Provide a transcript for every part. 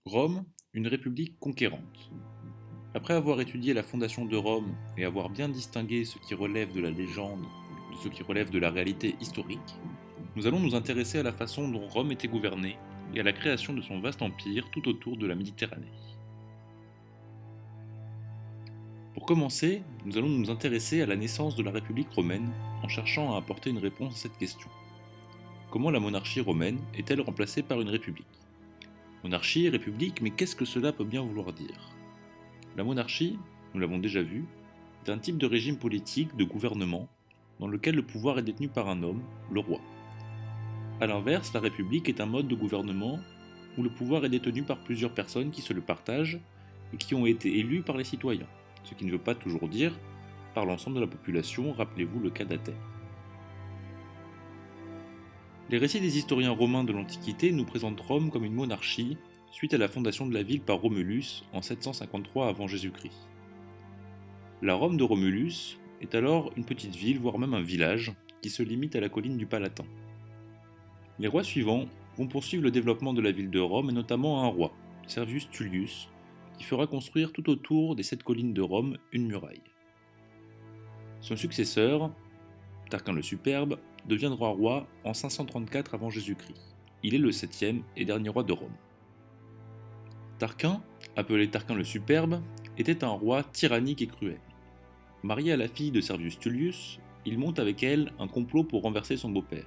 Rome, une république conquérante. Après avoir étudié la fondation de Rome et avoir bien distingué ce qui relève de la légende de ce qui relève de la réalité historique, nous allons nous intéresser à la façon dont Rome était gouvernée et à la création de son vaste empire tout autour de la Méditerranée. Pour commencer, nous allons nous intéresser à la naissance de la République romaine en cherchant à apporter une réponse à cette question. Comment la monarchie romaine est-elle remplacée par une république? Monarchie, république, mais qu'est-ce que cela peut bien vouloir dire? La monarchie, nous l'avons déjà vu, est un type de régime politique, de gouvernement, dans lequel le pouvoir est détenu par un homme, le roi. A l'inverse, la république est un mode de gouvernement où le pouvoir est détenu par plusieurs personnes qui se le partagent et qui ont été élues par les citoyens, ce qui ne veut pas toujours dire par l'ensemble de la population, rappelez-vous le cas d'Athènes. Les récits des historiens romains de l'Antiquité nous présentent Rome comme une monarchie suite à la fondation de la ville par Romulus en 753 avant Jésus-Christ. La Rome de Romulus est alors une petite ville, voire même un village, qui se limite à la colline du Palatin. Les rois suivants vont poursuivre le développement de la ville de Rome et notamment un roi, Servius Tullius, qui fera construire tout autour des 7 collines de Rome une muraille. Son successeur, Tarquin le Superbe, deviendra roi en 534 avant Jésus-Christ. Il est le 7e et dernier roi de Rome. Tarquin, appelé Tarquin le Superbe, était un roi tyrannique et cruel. Marié à la fille de Servius Tullius, il monte avec elle un complot pour renverser son beau-père.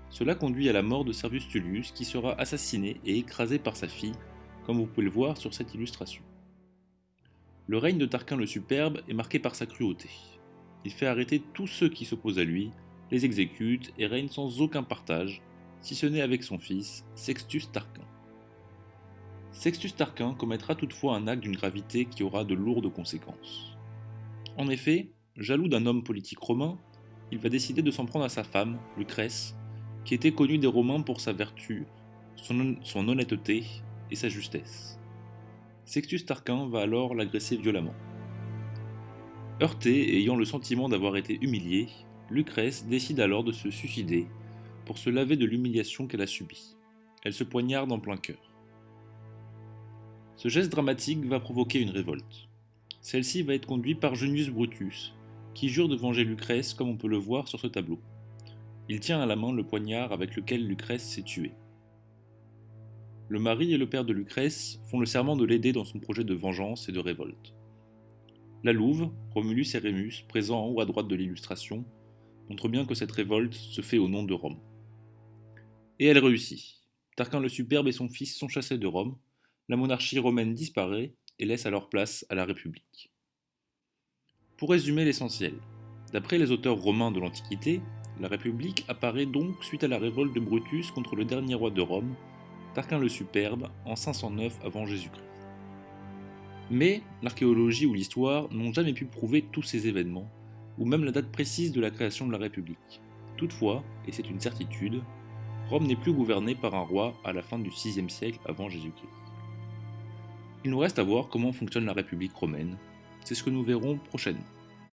Cela conduit à la mort de Servius Tullius qui sera assassiné et écrasé par sa fille, comme vous pouvez le voir sur cette illustration. Le règne de Tarquin le Superbe est marqué par sa cruauté. Il fait arrêter tous ceux qui s'opposent à lui, les exécute et règne sans aucun partage, si ce n'est avec son fils, Sextus Tarquin. Sextus Tarquin commettra toutefois un acte d'une gravité qui aura de lourdes conséquences. En effet, jaloux d'un homme politique romain, il va décider de s'en prendre à sa femme, Lucrèce, qui était connue des Romains pour sa vertu, son honnêteté et sa justesse. Sextus Tarquin va alors l'agresser violemment. Heurtée et ayant le sentiment d'avoir été humiliée, Lucrèce décide alors de se suicider pour se laver de l'humiliation qu'elle a subie. Elle se poignarde en plein cœur. Ce geste dramatique va provoquer une révolte. Celle-ci va être conduite par Junius Brutus, qui jure de venger Lucrèce comme on peut le voir sur ce tableau. Il tient à la main le poignard avec lequel Lucrèce s'est tuée. Le mari et le père de Lucrèce font le serment de l'aider dans son projet de vengeance et de révolte. La louve, Romulus et Rémus, présents en haut à droite de l'illustration, montrent bien que cette révolte se fait au nom de Rome. Et elle réussit. Tarquin le Superbe et son fils sont chassés de Rome, la monarchie romaine disparaît et laisse alors place à la République. Pour résumer l'essentiel, d'après les auteurs romains de l'Antiquité, la République apparaît donc suite à la révolte de Brutus contre le dernier roi de Rome, Tarquin le Superbe, en 509 avant Jésus-Christ. Mais l'archéologie ou l'histoire n'ont jamais pu prouver tous ces événements, ou même la date précise de la création de la République. Toutefois, et c'est une certitude, Rome n'est plus gouvernée par un roi à la fin du VIe siècle avant Jésus-Christ. Il nous reste à voir comment fonctionne la République romaine. C'est ce que nous verrons prochainement.